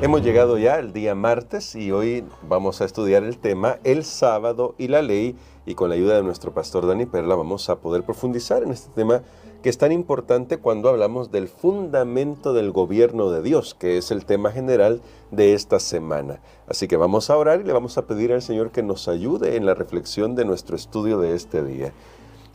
Hemos llegado ya al día martes y hoy vamos a estudiar el tema El sábado y la ley, y con la ayuda de nuestro pastor Dani Perla vamos a poder profundizar en este tema que es tan importante cuando hablamos del fundamento del gobierno de Dios, que es el tema general de esta semana. Así que vamos a orar y le vamos a pedir al Señor que nos ayude en la reflexión de nuestro estudio de este día.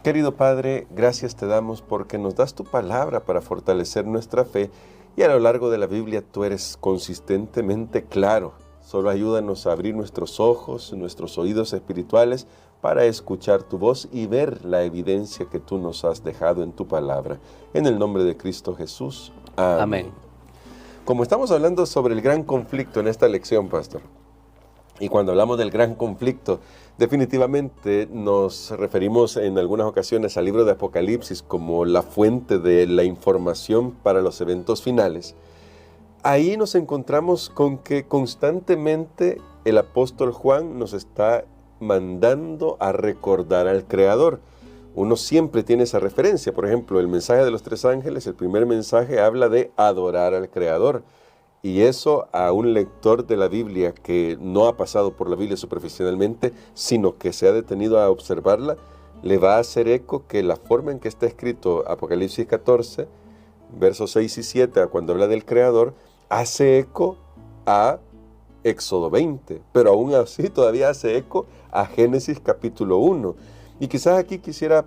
Querido Padre, gracias te damos porque nos das tu palabra para fortalecer nuestra fe, y a lo largo de la Biblia tú eres consistentemente claro. Solo ayúdanos a abrir nuestros ojos, nuestros oídos espirituales para escuchar tu voz y ver la evidencia que tú nos has dejado en tu palabra. En el nombre de Cristo Jesús. Amén. Amén. Como estamos hablando sobre el gran conflicto en esta lección, pastor, y cuando hablamos del gran conflicto, definitivamente nos referimos en algunas ocasiones al libro de Apocalipsis como la fuente de la información para los eventos finales. Ahí nos encontramos con que constantemente el apóstol Juan nos está mandando a recordar al Creador. Uno siempre tiene esa referencia. Por ejemplo, el mensaje de los tres ángeles, el primer mensaje habla de adorar al Creador. Y eso a un lector de la Biblia que no ha pasado por la Biblia superficialmente, sino que se ha detenido a observarla, le va a hacer eco que la forma en que está escrito Apocalipsis 14, versos 6 y 7, cuando habla del Creador, hace eco a Éxodo 20, pero aún así todavía hace eco a Génesis capítulo 1. Y quizás aquí quisiera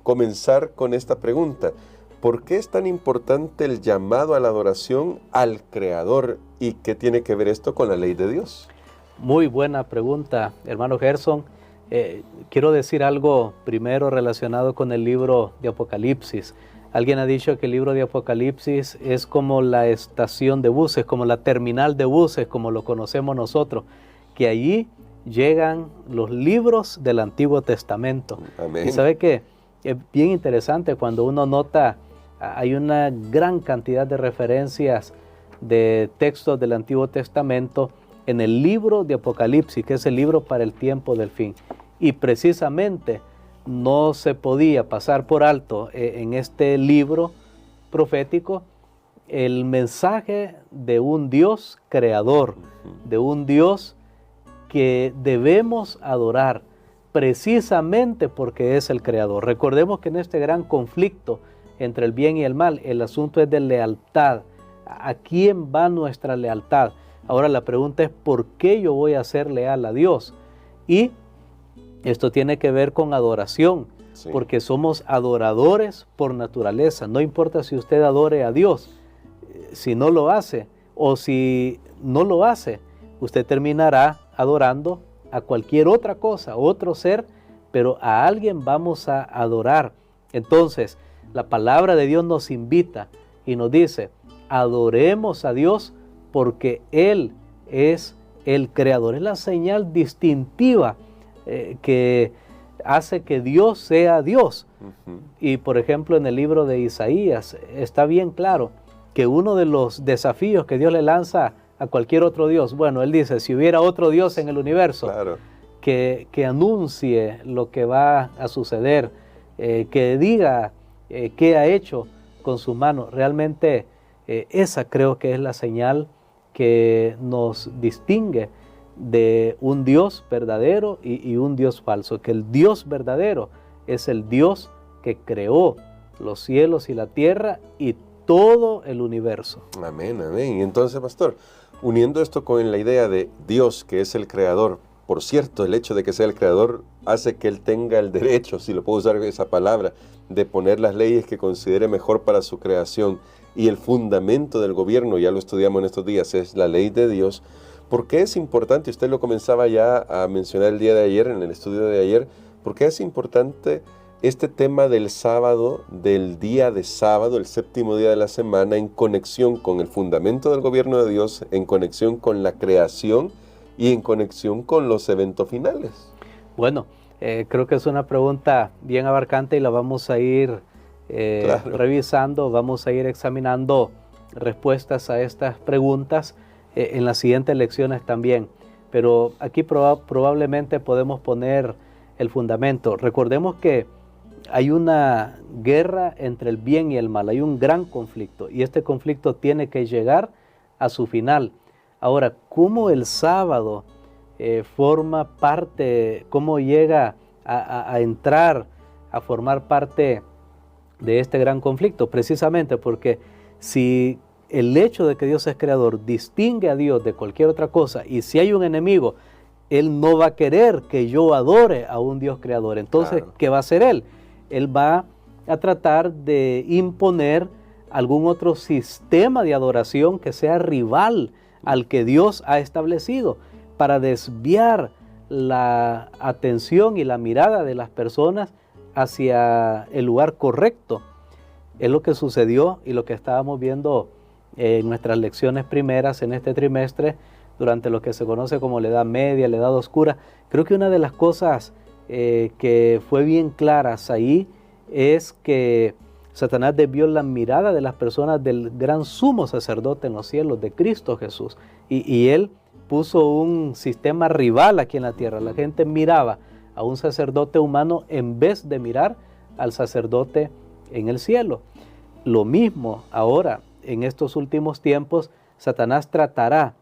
comenzar con esta pregunta. ¿Por qué es tan importante el llamado a la adoración al Creador? ¿Y qué tiene que ver esto con la ley de Dios? Muy buena pregunta, hermano Gerson. Quiero decir algo primero relacionado con el libro de Apocalipsis. Alguien ha dicho que el libro de Apocalipsis es como la estación de buses, como la terminal de buses, como lo conocemos nosotros, que allí llegan los libros del Antiguo Testamento. Amén. Y sabe que es bien interesante cuando uno nota, hay una gran cantidad de referencias de textos del Antiguo Testamento en el libro de Apocalipsis, que es el libro para el tiempo del fin. Y precisamente no se podía pasar por alto en este libro profético el mensaje de un Dios creador, de un Dios que debemos adorar precisamente porque es el creador. Recordemos que en este gran conflicto entre el bien y el mal, el asunto es de lealtad. ¿A quién va nuestra lealtad? Ahora la pregunta es, ¿por qué yo voy a ser leal a Dios? Y esto tiene que ver con adoración, sí, porque somos adoradores por naturaleza. No importa si usted adore a Dios, si no lo hace o si no lo hace, usted terminará adorando a cualquier otra cosa, otro ser, pero a alguien vamos a adorar. Entonces, la palabra de Dios nos invita y nos dice, adoremos a Dios porque Él es el creador. Es la señal distintiva que hace que Dios sea Dios. Y por ejemplo en el libro de Isaías está bien claro que uno de los desafíos que Dios le lanza a cualquier otro Dios, bueno, Él dice, si hubiera otro Dios en el universo, claro, que anuncie lo que va a suceder, que diga qué ha hecho con sus manos. Realmente esa creo que es la señal que nos distingue de un Dios verdadero y un Dios falso, que el Dios verdadero es el Dios que creó los cielos y la tierra y todo el universo. Amén, amén. Y entonces, pastor, uniendo esto con la idea de Dios que es el creador, por cierto, el hecho de que sea el creador hace que Él tenga el derecho, si lo puedo usar esa palabra, de poner las leyes que considere mejor para su creación, y el fundamento del gobierno, ya lo estudiamos en estos días, es la ley de Dios. ¿Por qué es importante? Usted lo comenzaba ya a mencionar el día de ayer, en el estudio de ayer. ¿Por qué es importante este tema del sábado, del día de sábado, el séptimo día de la semana, en conexión con el fundamento del gobierno de Dios, en conexión con la creación y en conexión con los eventos finales? Bueno, creo que es una pregunta bien abarcante y la vamos a ir revisando, vamos a ir examinando respuestas a estas preguntas en las siguientes lecciones también. Pero aquí probablemente podemos poner el fundamento. Recordemos que hay una guerra entre el bien y el mal, hay un gran conflicto y este conflicto tiene que llegar a su final. Ahora, ¿cómo el sábado forma parte, cómo llega a entrar, a formar parte de este gran conflicto? Precisamente porque si el hecho de que Dios es creador distingue a Dios de cualquier otra cosa, y si hay un enemigo, Él no va a querer que yo adore a un Dios creador. Entonces, claro, ¿qué va a hacer Él? Él va a tratar de imponer algún otro sistema de adoración que sea rival al que Dios ha establecido, para desviar la atención y la mirada de las personas hacia el lugar correcto. Es lo que sucedió y lo que estábamos viendo en nuestras lecciones primeras en este trimestre, durante lo que se conoce como la Edad Media, la Edad Oscura. Creo que una de las cosas que fue bien claras ahí es que Satanás desvió la mirada de las personas del gran sumo sacerdote en los cielos, de Cristo Jesús, y él puso un sistema rival aquí en la tierra. La gente miraba a un sacerdote humano en vez de mirar al sacerdote en el cielo. Lo mismo ahora, en estos últimos tiempos, Satanás tratará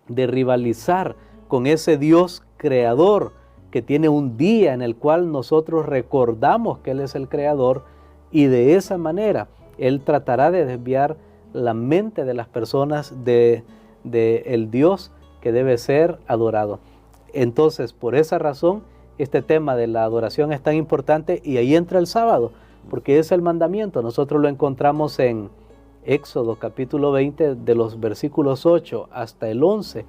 de rivalizar con ese Dios creador que tiene un día en el cual nosotros recordamos que Él es el creador, y de esa manera Él tratará de desviar la mente de las personas de el Dios que debe ser adorado. Entonces, por esa razón, este tema de la adoración es tan importante, y ahí entra el sábado, porque es el mandamiento. Nosotros lo encontramos en Éxodo capítulo 20, de los versículos 8 hasta el 11,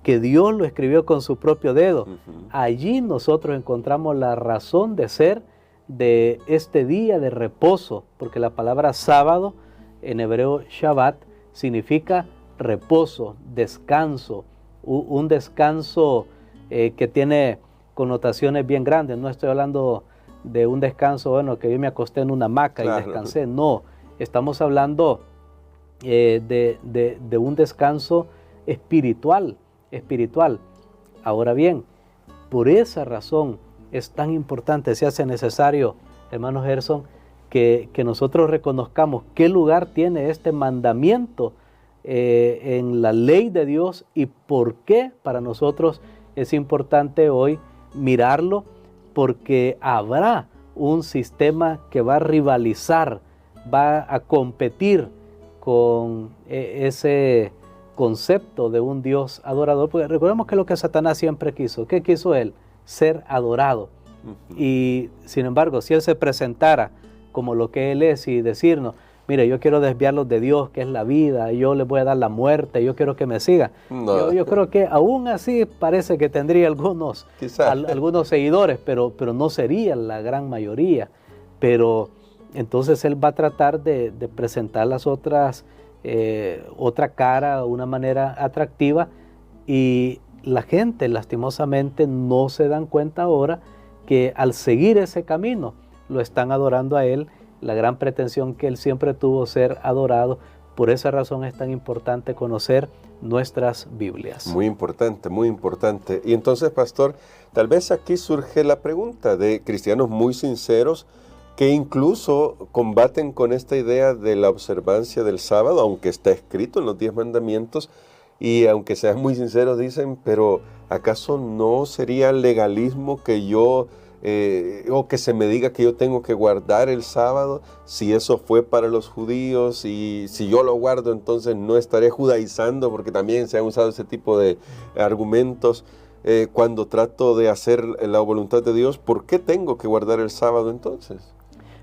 que Dios lo escribió con su propio dedo. Allí nosotros encontramos la razón de ser de este día de reposo, porque la palabra sábado en hebreo Shabbat significa reposo, descanso, un descanso que tiene connotaciones bien grandes. No estoy hablando de un descanso, bueno, que yo me acosté en una hamaca, claro, y descansé. No, estamos hablando de un descanso espiritual. Ahora bien, por esa razón es tan importante, se hace necesario, hermano Gerson, que nosotros reconozcamos qué lugar tiene este mandamiento en la ley de Dios, y por qué para nosotros es importante hoy mirarlo, porque habrá un sistema que va a rivalizar, va a competir con ese concepto de un Dios adorador, porque recordemos que lo que Satanás siempre quiso. ¿Qué quiso él? Ser adorado. Y sin embargo, si él se presentara como lo que él es y decirnos, mire, yo quiero desviarlos de Dios, que es la vida, y yo les voy a dar la muerte, yo quiero que me sigan. No. Yo creo que aún así parece que tendría algunos seguidores, pero no sería la gran mayoría. Pero entonces él va a tratar de presentar las otra cara, una manera atractiva, y la gente lastimosamente no se dan cuenta ahora que al seguir ese camino lo están adorando a él. La gran pretensión que él siempre tuvo, ser adorado. Por esa razón es tan importante conocer nuestras Biblias. Muy importante, muy importante. Y entonces, pastor, tal vez aquí surge la pregunta de cristianos muy sinceros que incluso combaten con esta idea de la observancia del sábado, aunque está escrito en los 10 mandamientos, y aunque sean muy sinceros dicen, pero ¿acaso no sería legalismo que yo, o que se me diga que yo tengo que guardar el sábado, si eso fue para los judíos, y si yo lo guardo entonces no estaré judaizando? Porque también se han usado ese tipo de argumentos cuando trato de hacer la voluntad de Dios. ¿Por qué tengo que guardar el sábado entonces?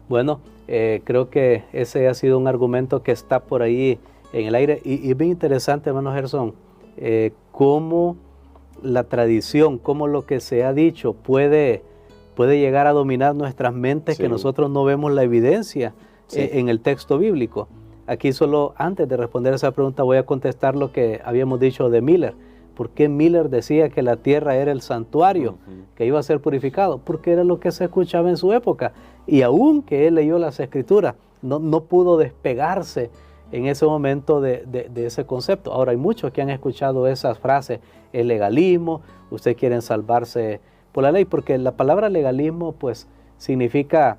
Bueno, creo que ese ha sido un argumento que está por ahí en el aire, y es bien interesante, hermano Gerson, cómo la tradición, cómo lo que se ha dicho puede llegar a dominar nuestras mentes, sí, que nosotros no vemos la evidencia, sí, en el texto bíblico. Aquí solo antes de responder esa pregunta voy a contestar lo que habíamos dicho de Miller. ¿Por qué Miller decía que la tierra era el santuario, que iba a ser purificado? Porque era lo que se escuchaba en su época. Y aún que él leyó las Escrituras, no pudo despegarse en ese momento de ese concepto. Ahora hay muchos que han escuchado esas frases, el legalismo, ustedes quieren salvarse por la ley, porque la palabra legalismo pues significa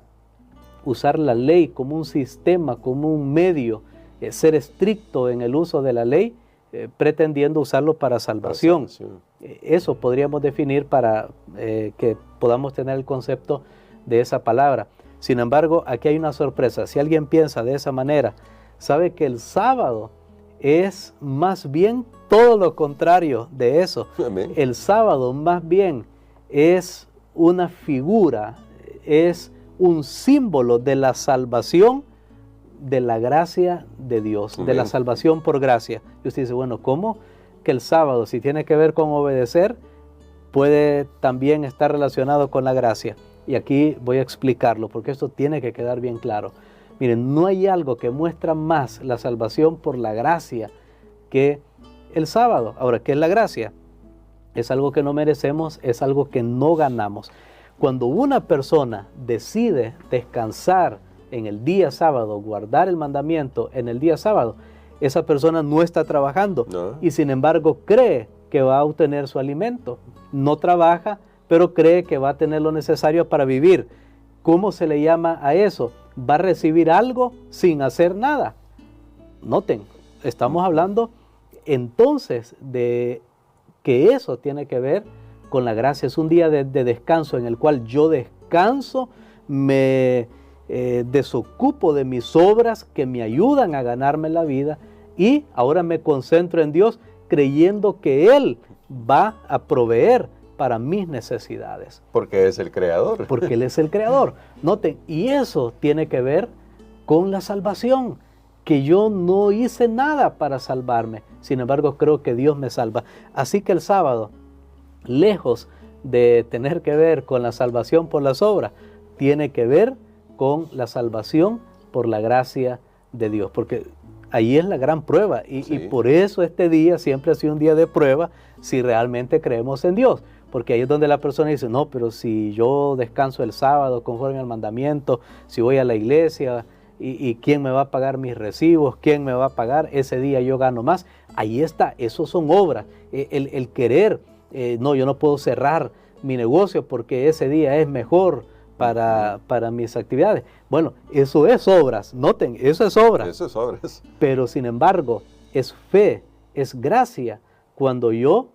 usar la ley como un sistema, como un medio, ser estricto en el uso de la ley, pretendiendo usarlo para salvación. Eso podríamos definir para que podamos tener el concepto de esa palabra. Sin embargo, aquí hay una sorpresa. Si alguien piensa de esa manera, sabe que el sábado es más bien todo lo contrario de eso. Amén. El sábado más bien es una figura, es un símbolo de la salvación, de la gracia de Dios, de la salvación por gracia. Y usted dice, bueno, ¿cómo que el sábado, si tiene que ver con obedecer, puede también estar relacionado con la gracia? Y aquí voy a explicarlo, porque esto tiene que quedar bien claro. Miren, no hay algo que muestra más la salvación por la gracia que el sábado. Ahora, ¿qué es la gracia? Es algo que no merecemos, es algo que no ganamos. Cuando una persona decide descansar en el día sábado, guardar el mandamiento en el día sábado, esa persona no está trabajando y sin embargo cree que va a obtener su alimento. No trabaja, pero cree que va a tener lo necesario para vivir. ¿Cómo se le llama a eso? Va a recibir algo sin hacer nada. Noten, estamos hablando entonces de que eso tiene que ver con la gracia. Es un día de descanso en el cual yo descanso, me desocupo de mis obras que me ayudan a ganarme la vida y ahora me concentro en Dios creyendo que Él va a proveer para mis necesidades. Porque es el Creador. Porque Él es el Creador. Noten, y eso tiene que ver con la salvación, que yo no hice nada para salvarme, sin embargo creo que Dios me salva. Así que el sábado, lejos de tener que ver con la salvación por las obras, tiene que ver con la salvación por la gracia de Dios, porque ahí es la gran prueba y por eso este día siempre ha sido un día de prueba si realmente creemos en Dios, porque ahí es donde la persona dice, no, pero si yo descanso el sábado conforme al mandamiento, si voy a la iglesia y ¿quién me va a pagar mis recibos? ¿Quién me va a pagar? Ese día yo gano más. Ahí está, eso son obras, el querer, no, yo no puedo cerrar mi negocio porque ese día es mejor para mis actividades. Bueno, eso es obras, noten, eso es obras. Eso es obras. Pero sin embargo, es fe, es gracia, cuando yo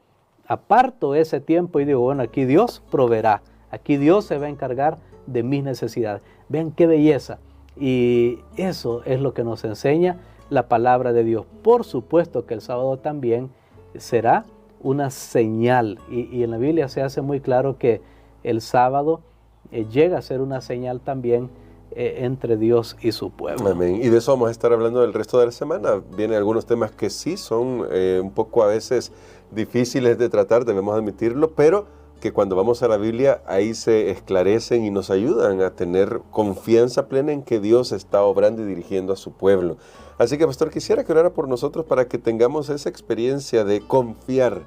aparto ese tiempo y digo, bueno, aquí Dios proveerá, aquí Dios se va a encargar de mis necesidades. Vean qué belleza. Y eso es lo que nos enseña la palabra de Dios. Por supuesto que el sábado también será una señal. Y en la Biblia se hace muy claro que el sábado llega a ser una señal también entre Dios y su pueblo. Amén. Y de eso vamos a estar hablando del resto de la semana. Vienen algunos temas que sí son un poco a veces difíciles de tratar, debemos admitirlo, pero que cuando vamos a la Biblia ahí se esclarecen y nos ayudan a tener confianza plena en que Dios está obrando y dirigiendo a su pueblo. Así que, pastor, quisiera que orara por nosotros para que tengamos esa experiencia de confiar.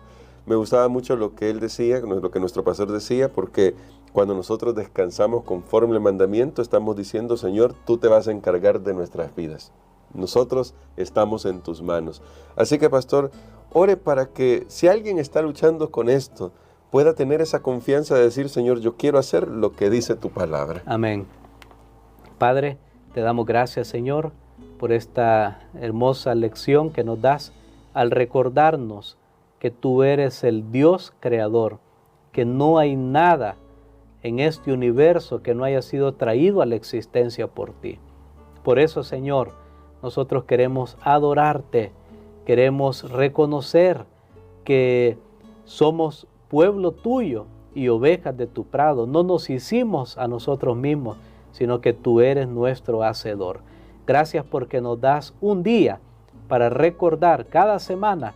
Me gustaba mucho lo que él decía, lo que nuestro pastor decía, porque cuando nosotros descansamos conforme al mandamiento, estamos diciendo, Señor, tú te vas a encargar de nuestras vidas. Nosotros estamos en tus manos. Así que, pastor, ore para que si alguien está luchando con esto, pueda tener esa confianza de decir, Señor, yo quiero hacer lo que dice tu palabra. Amén. Padre, te damos gracias, Señor, por esta hermosa lección que nos das al recordarnos que tú eres el Dios creador, que no hay nada en este universo que no haya sido traído a la existencia por ti. Por eso, Señor, nosotros queremos adorarte, queremos reconocer que somos pueblo tuyo y ovejas de tu prado. No nos hicimos a nosotros mismos, sino que tú eres nuestro hacedor. Gracias porque nos das un día para recordar cada semana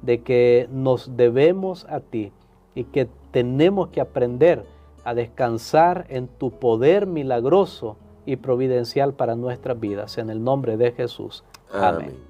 de que nos debemos a ti y que tenemos que aprender a descansar en tu poder milagroso y providencial para nuestras vidas. En el nombre de Jesús. Amén.